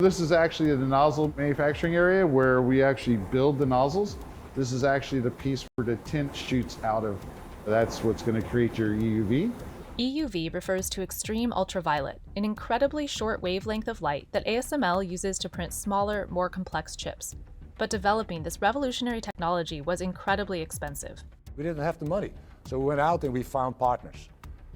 This is actually the nozzle manufacturing area where we actually build the nozzles. This is actually the piece where the tint shoots out of. That's what's going to create your EUV. EUV refers to extreme ultraviolet, an incredibly short wavelength of light that ASML uses to print smaller, more complex chips. But developing this revolutionary technology was incredibly expensive. We didn't have the money, so we went out and we found partners,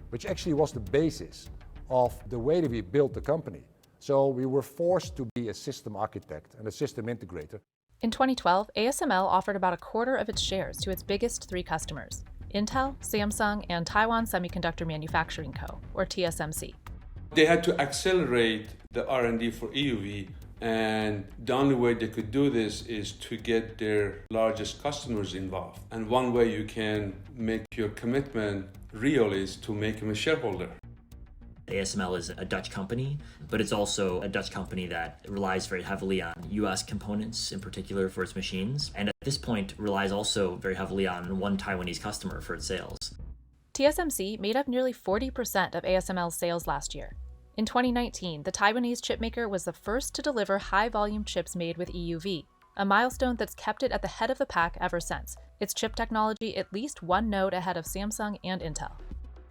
which actually was the basis of the way that we built the company. So we were forced to be a system architect and a system integrator. In 2012, ASML offered about a quarter of its shares to its biggest three customers: Intel, Samsung, and Taiwan Semiconductor Manufacturing Co., or TSMC. They had to accelerate the R&D for EUV, and the only way they could do this is to get their largest customers involved. And one way you can make your commitment real is to make them a shareholder. ASML is a Dutch company, but it's also a Dutch company that relies very heavily on US components in particular for its machines, and at this point relies also very heavily on one Taiwanese customer for its sales. TSMC made up nearly 40% of ASML's sales last year. In 2019, the Taiwanese chipmaker was the first to deliver high-volume chips made with EUV, a milestone that's kept it at the head of the pack ever since, its chip technology at least one node ahead of Samsung and Intel.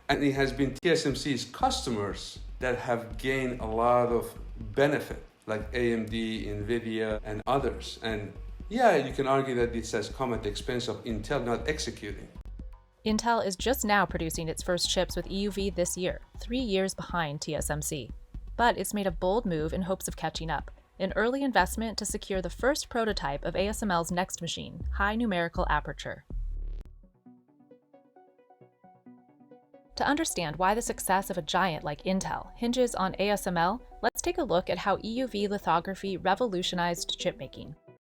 And it has been TSMC's customers that have gained a lot of benefit, like AMD, NVIDIA, and others. And yeah, you can argue that this has come at the expense of Intel not executing. Intel is just now producing its first chips with EUV this year, 3 years behind TSMC. But it's made a bold move in hopes of catching up, an early investment to secure the first prototype of ASML's next machine, high numerical aperture. To understand why the success of a giant like Intel hinges on ASML, let's take a look at how EUV lithography revolutionized chipmaking.